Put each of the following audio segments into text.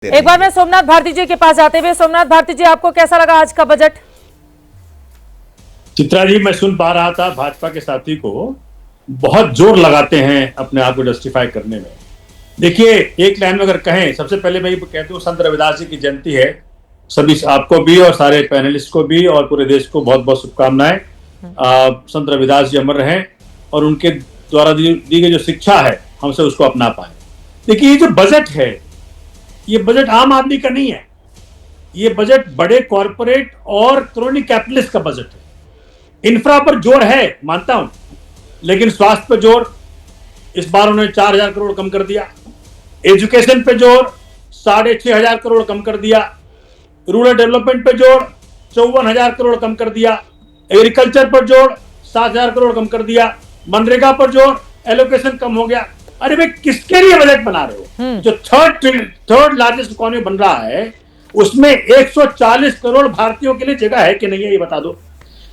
एक बार मैं सोमनाथ भारती जी के पास जाते हुए, सोमनाथ भारती जी, आपको कैसा लगा आज का बजट? चित्रा जी, मैं सुन पा रहा था भाजपा के साथी को बहुत जोर लगाते हैं अपने आप को जस्टिफाई करने में। देखिए, एक लाइन में अगर कहें, सबसे पहले मैं ये कहता हूँ, संत रविदास जी की जयंती है। सभी आपको भी और सारे पैनलिस्ट को भी और पूरे देश को बहुत बहुत शुभकामनाएं। संत रविदास जी अमर रहें और उनके द्वारा दी गई जो शिक्षा है हमसे उसको अपना पाए। देखिए, ये जो बजट है, ये बजट आम आदमी का नहीं है। ये बजट बड़े कॉरपोरेट और क्रोनी कैपिटलिस्ट का बजट है। इंफ्रा पर जोर है, मानता हूं, लेकिन स्वास्थ्य पर जोर इस बार उन्होंने 4,000 करोड़ कम कर दिया। एजुकेशन पे जोर 6,500 करोड़ कम कर दिया। रूरल डेवलपमेंट पे जोर 54,000 करोड़ कम कर दिया। एग्रीकल्चर पर जोर 7,000 करोड़ कम कर दिया। मनरेगा पर जोर एलोकेशन कम हो गया। अरे भाई, किसके लिए बजट बना रहे हो? जो थर्ड लार्जेस्ट इकोनॉमी बन रहा है उसमें 140 करोड़ भारतीयों के लिए जगह है कि नहीं है, ये बता दो।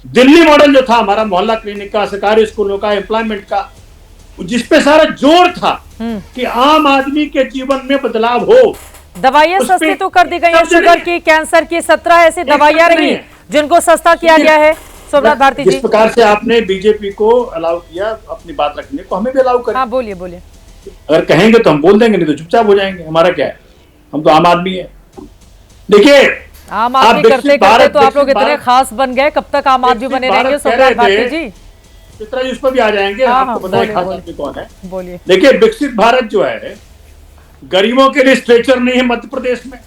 दिल्ली मॉडल जो था हमारा, मोहल्ला क्लिनिक का, सरकारी स्कूलों का, एम्प्लॉयमेंट का, जिसपे सारा जोर था कि आम आदमी के जीवन में बदलाव हो। दवाइयां सस्ती तो कर दी गई है, शुगर की, कैंसर की, 17 ऐसी दवाइयां रही जिनको सस्ता किया गया है। सोमनाथ भारती जी, जिस प्रकार से आपने बीजेपी को अलाउ किया अपनी बात रखने को, हमें भी अलाउ करें। हाँ, बोलिए बोलिए। अगर कहेंगे तो हम बोल देंगे, नहीं तो चुपचाप हो जाएंगे। हमारा क्या है, हम तो आम आदमी है। देखिए, आम आदमी करते करते तो आप लोग इतने खास बन गए, कब तक आम आदमी बने रहेंगे सोमनाथ भारती जी? चित्रा जी, उस पर भी आ जाएंगे। आपको पता है खास आदमी कौन है। बोलिए। देखिए, विकसित भारत जो है, गरीबों के लिए स्ट्रेचर नहीं है मध्य प्रदेश में।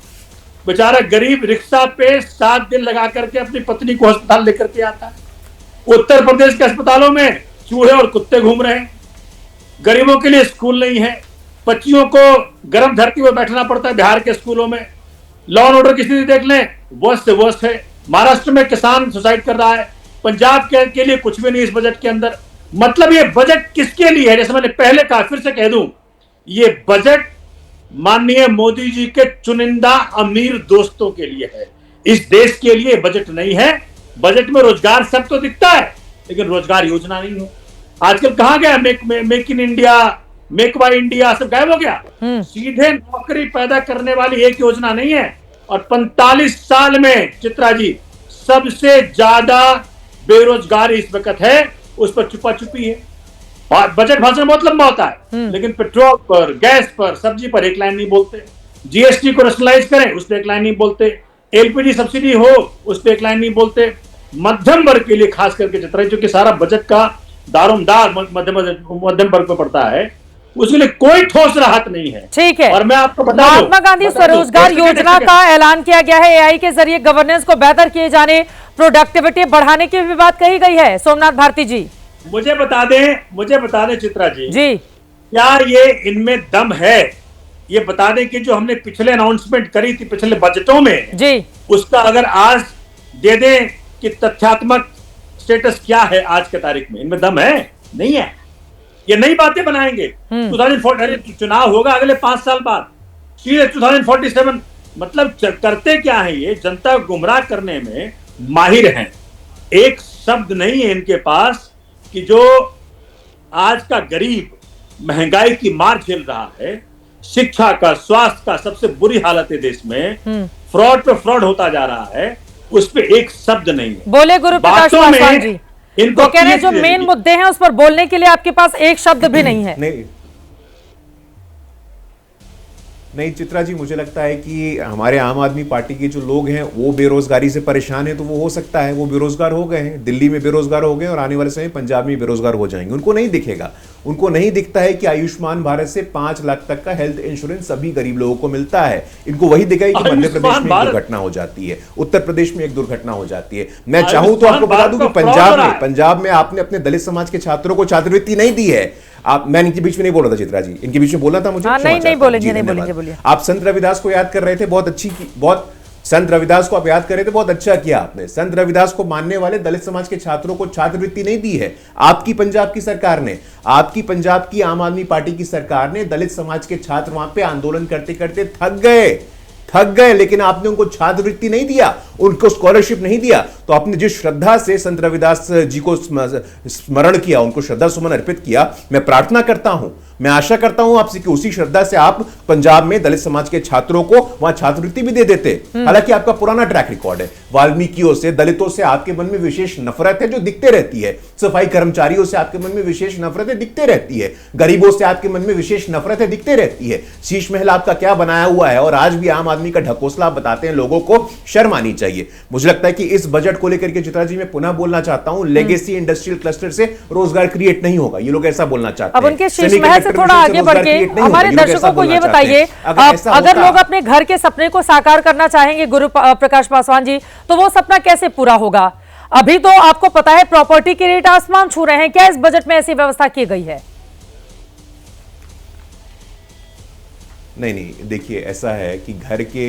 बेचारा गरीब रिक्शा पे 7 दिन लगा करके अपनी पत्नी को अस्पताल लेकर के आता है। उत्तर प्रदेश के अस्पतालों में चूहे और कुत्ते घूम रहे हैं। गरीबों के लिए स्कूल नहीं है। बच्चियों को गर्म धरती में बैठना पड़ता है बिहार के स्कूलों में। लॉ एंड ऑर्डर की स्थिति देख लें, वर्स्ट से वर्स्ट है। महाराष्ट्र में किसान सुसाइड कर रहा है। पंजाब के लिए कुछ भी नहीं इस बजट के अंदर। मतलब ये बजट किसके लिए है? जैसे मैंने पहले कहा, फिर से कह दूं, ये बजट माननीय मोदी जी के चुनिंदा अमीर दोस्तों के लिए है। इस देश के लिए बजट नहीं है। बजट में रोजगार सब तो दिखता है, लेकिन रोजगार योजना नहीं है। आजकल कहां गया make in India, make by India, सब गायब हो गया। सीधे नौकरी पैदा करने वाली एक योजना नहीं है। और 45 साल में चित्रा जी सबसे ज्यादा बेरोजगारी इस वक्त है, उस पर छुपा छुपी है। बजट भाषण बहुत लंबा होता है, लेकिन पेट्रोल पर, गैस पर, सब्जी पर एक लाइन नहीं बोलते। जीएसटी को रैशनलाइज करें, उस पर एक लाइन नहीं बोलते। एलपीजी सब्सिडी हो, उस पर एक लाइन नहीं बोलते। मध्यम वर्ग के लिए खास करके चित्रा, जो कि सारा बजट का दारोमदार मध्यम वर्ग पर पड़ता है, उसके लिए कोई ठोस राहत नहीं है। ठीक है। और मैं आपको बता दूं, महात्मा गांधी स्वरोजगार योजना का ऐलान किया गया है। एआई के जरिए गवर्नेंस को बेहतर किए जाने, प्रोडक्टिविटी बढ़ाने की भी बात कही गई है। सोमनाथ भारती जी, मुझे बता दें चित्रा जी, क्या ये इनमें दम है? ये बता दें कि जो हमने पिछले अनाउंसमेंट करी थी पिछले बजटों में जी, उसका अगर आज दे दें कि तथ्यात्मक स्टेटस क्या है आज के तारीख में, इनमें दम है? नहीं है। ये नई बातें बनाएंगे। 2040 चुनाव होगा अगले 5 साल बाद, सीधे 2047। मतलब करते क्या है? ये जनता को गुमराह करने में माहिर हैं। एक शब्द नहीं है इनके पास कि जो आज का गरीब महंगाई की मार झेल रहा है, शिक्षा का, स्वास्थ्य का सबसे बुरी हालत है देश में, फ्रॉड पे फ्रॉड होता जा रहा है, उस पे एक शब्द नहीं है। बोले गुरु प्रकाश पासवान जी, इनको कह रहे हैं जो मेन मुद्दे हैं उस पर बोलने के लिए आपके पास एक शब्द भी नहीं है। नहीं चित्रा जी, मुझे लगता है कि हमारे आम आदमी पार्टी के जो लोग हैं वो बेरोजगारी से परेशान हैं, तो वो हो सकता है वो बेरोजगार हो गए हैं, दिल्ली में बेरोजगार हो गए और आने वाले समय पंजाब में बेरोजगार हो जाएंगे। उनको नहीं दिखेगा, उनको नहीं दिखता है कि आयुष्मान भारत से 5 लाख तक का हेल्थ इंश्योरेंस सभी गरीब लोगों को मिलता है। इनको वही दिखेगा कि मध्य प्रदेश में एक दुर्घटना हो जाती है, उत्तर प्रदेश में एक दुर्घटना हो जाती है। मैं चाहूं तो आपको बता दूं कि पंजाब में आपने अपने दलित समाज के छात्रों को छात्रवृत्ति नहीं दी है। मैं इनके बीच में नहीं बोल रहा था चित्रा जी, इनके बीच में बोलना था मुझे। नहीं बोलेंगे। आप संत रविदास को याद कर रहे थे, संत रविदास को आप याद कर रहे थे, बहुत अच्छा किया आपने। संत रविदास को मानने वाले दलित समाज के छात्रों को छात्रवृत्ति नहीं दी है आपकी पंजाब की सरकार ने। आपकी पंजाब की आम आदमी पार्टी की सरकार ने दलित समाज के छात्र वहां पे आंदोलन करते करते थक गए, लेकिन आपने उनको छात्रवृत्ति नहीं दिया, उनको स्कॉलरशिप नहीं दिया। तो तो आपने जिस श्रद्धा से संत रविदास जी को स्मरण किया, उनको श्रद्धा सुमन अर्पित किया, मैं प्रार्थना करता हूं, मैं आशा करता हूं आपसे कि उसी श्रद्धा से आप पंजाब में दलित समाज के छात्रों को वहां छात्रवृत्ति भी दे देते। हालांकि आपका पुराना ट्रैक रिकॉर्ड है, वाल्मीकियों से, दलितों से आपके मन में विशेष नफरत है जो दिखते रहती है, सफाई कर्मचारियों से आपके मन में विशेष नफरत है दिखते रहती है, गरीबों से आपके मन में विशेष नफरत है दिखते रहती है। शीश महल आपका क्या बनाया हुआ है और आज भी आम आदमी का ढकोसला आप बताते हैं, लोगों को शर्म आनी चाहिए। मुझे लगता है कि इस बजट को लेकर के चित्रा जी मैं पुनः बोलना चाहता हूं, लेगेसी इंडस्ट्रियल क्लस्टर से रोजगार क्रिएट नहीं होगा, ये लोग ऐसा बोलना चाहते हैं। अब उनके शीश महल से थोड़ा आगे बढ़ के हमारे दर्शकों को ये बताइए, अगर लोग अपने घर के सपने को साकार करना चाहेंगे गुरु प्रकाश पासवान जी, तो वो सपना कैसे पूरा होगा? अभी तो आपको पता है प्रॉपर्टी के रेट आसमान छू रहे हैं, क्या इस बजट में ऐसी व्यवस्था की गई है? नहीं, देखिए ऐसा है कि घर के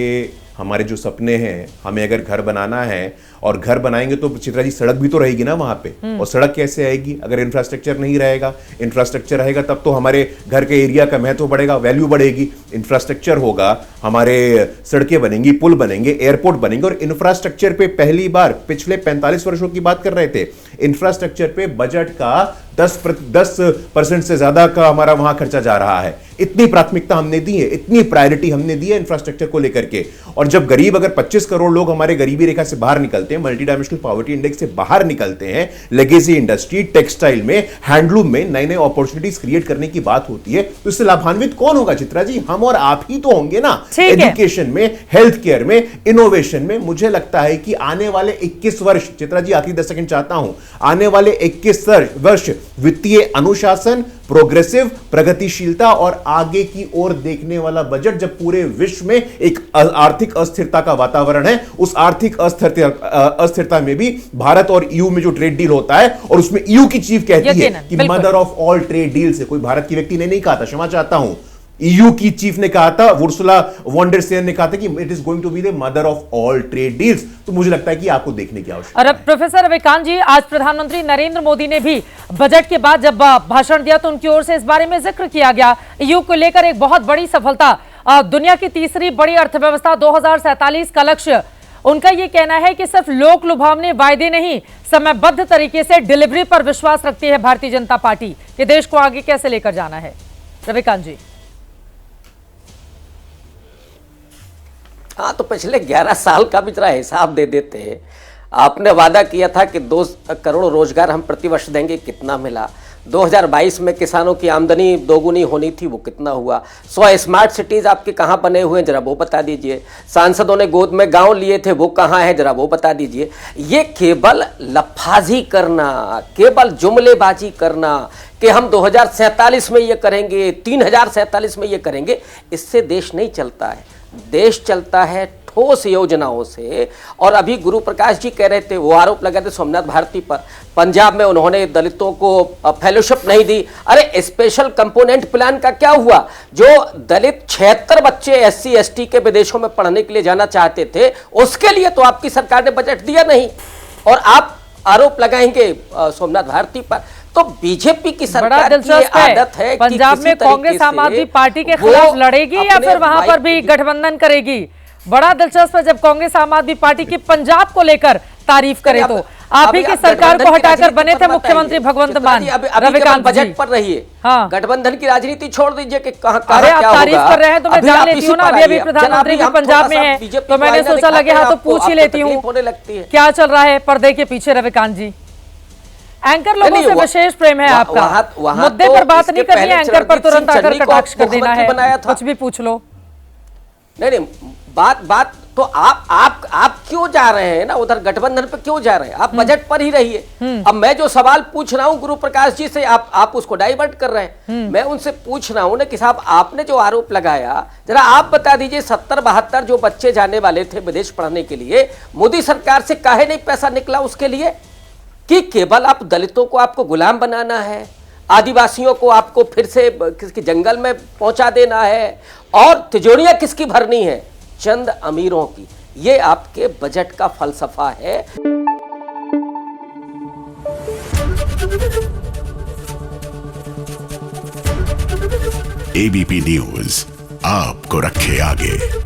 हमारे जो सपने हैं, हमें अगर घर बनाना है और घर बनाएंगे तो चित्रा जी सड़क भी तो रहेगी ना वहां पे, और सड़क कैसे आएगी अगर इंफ्रास्ट्रक्चर नहीं रहेगा? इंफ्रास्ट्रक्चर रहेगा तब तो हमारे घर के एरिया का महत्व बढ़ेगा, वैल्यू बढ़ेगी। इंफ्रास्ट्रक्चर होगा, हमारे सड़कें बनेंगी, पुल बनेंगे, एयरपोर्ट बनेंगे। और इंफ्रास्ट्रक्चर पे पहली बार पिछले 45 वर्षों की बात कर रहे थे, इंफ्रास्ट्रक्चर पे बजट का 10% से ज्यादा का हमारा वहां खर्चा जा रहा है। इतनी प्राथमिकता हमने दी है, इतनी प्रायोरिटी हमने दी है इंफ्रास्ट्रक्चर को लेकर के। और जब गरीब, अगर 25 करोड़ लोग हमारे गरीबी रेखा से बाहर निकलते हैं, मल्टी डायमेंशनल पॉवर्टी इंडेक्स से बाहर निकलते हैं, लेगेसी इंडस्ट्री, टेक्सटाइल में, हैंडलूम में नए नए अपॉर्चुनिटीज क्रिएट करने की बात होती है, तो इससे लाभान्वित कौन होगा चित्रा जी? हम और आप ही तो होंगे ना। एजुकेशन में, हेल्थ केयर में, इनोवेशन में। मुझे लगता है कि आने वाले 21 वर्ष, चित्रा जी आखिरी 10 सेकंड चाहता हूं, आने वाले 21 वर्ष वित्तीय अनुशासन, प्रोग्रेसिव, प्रगतिशीलता और आगे की ओर देखने वाला बजट। जब पूरे विश्व में एक आर्थिक अस्थिरता का वातावरण है, उस आर्थिक अस्थिरता में भी भारत और ईयू में जो ट्रेड डील होता है, और उसमें ईयू की चीफ कहती है कि mother of all trade deals है। कोई भारत की व्यक्ति ने नहीं कहा था, क्षमा चाहता हूं, ईयू की चीफ ने कहा था, उर्सुला वॉन डेर लेयन ने कहा था कि it is going to be the mother of all trade deals. तो मुझे लगता है कि आपको देखने की आवश्यकता है। और प्रोफेसर रविकांत जी, आज प्रधानमंत्री नरेंद्र मोदी ने भी बजट के बाद जब भाषण दिया तो उनकी ओर से इस बारे में जिक्र किया गया, ईयू को लेकर एक बहुत बड़ी सफलता, दुनिया की तीसरी बड़ी अर्थव्यवस्था, 2047 का लक्ष्य। उनका यह कहना है कि सिर्फ लोक लुभावने वायदे नहीं, समयबद्ध तरीके से डिलीवरी पर विश्वास रखती है भारतीय जनता पार्टी कि देश को आगे कैसे लेकर जाना है। रविकांत जी। हाँ, तो पिछले 11 साल का भी जरा हिसाब दे देते हैं। आपने वादा किया था कि 2 करोड़ रोजगार हम प्रतिवर्ष देंगे, कितना मिला? 2022 में किसानों की आमदनी दोगुनी होनी थी, वो कितना हुआ? 100 स्मार्ट सिटीज आपके कहाँ बने हुए हैं, जरा वो बता दीजिए। सांसदों ने गोद में गांव लिए थे, वो कहाँ है, जरा वो बता दीजिए। ये केवल लफाजी करना, केवल जुमलेबाजी करना कि हम 2047 में ये करेंगे, 3047 में ये करेंगे, इससे देश नहीं चलता है। देश चलता है ठोस योजनाओं से। और अभी गुरु प्रकाश जी कह रहे थे, वो आरोप लगा थे सोमनाथ भारती पर, पंजाब में उन्होंने दलितों को फेलोशिप नहीं दी। अरे स्पेशल कंपोनेंट प्लान का क्या हुआ? जो दलित 76 बच्चे SC ST के विदेशों में पढ़ने के लिए जाना चाहते थे, उसके लिए तो आपकी सरकार ने बजट दिया नहीं, और आप आरोप लगाएंगे सोमनाथ भारती पर। तो बीजेपी की सरकार की आदत है पंजाब में कांग्रेस आम आदमी पार्टी के खिलाफ लड़ेगी या फिर वहां पर भी गठबंधन करेगी? बड़ा दिलचस्प है, जब कांग्रेस आम आदमी पार्टी की पंजाब को लेकर तारीफ करे तो आप ही की सरकार को हटाकर बने थे मुख्यमंत्री भगवंत मान। रविकांत बजट पर रहिए, हाँ, गठबंधन की राजनीति छोड़ दीजिए कि कहां अरे आप तारीफ कर रहे हैं तो मैं जान लेती हूँ ना। अभी प्रधानमंत्री भी पंजाब में है, तो मैंने सोचा लगे हाँ तो पूछ ही लेती हूँ क्या चल रहा है पर्दे के पीछे। रविकांत जी, एंकर लोगों से विशेष प्रेम है आपका, मुद्दे पर बात नहीं करनी है, एंकर पर तुरंत आकर कटाक्ष कर देना है, कुछ भी पूछ लो। नहीं, बात तो आप क्यों जा रहे हैं ना उधर, गठबंधन पे क्यों जा रहे हैं? आप बजट पर ही रहिए। अब मैं जो सवाल पूछ रहा हूं गुरु प्रकाश जी से, आप उसको डाइवर्ट कर रहे हैं। मैं उनसे पूछ रहा हूं ना कि साहब आपने जो आरोप लगाया, जरा आप बता दीजिए, 70-72 जो बच्चे जाने वाले थे विदेश पढ़ने के लिए, मोदी सरकार से काहे नहीं पैसा निकला उसके लिए? कि केवल आप दलितों को आपको गुलाम बनाना है, आदिवासियों को आपको फिर से किसकी जंगल में पहुंचा देना है, और तिजोरियां किसकी भरनी है? चंद अमीरों की। ये आपके बजट का फलसफा है। ABP न्यूज आपको रखे आगे।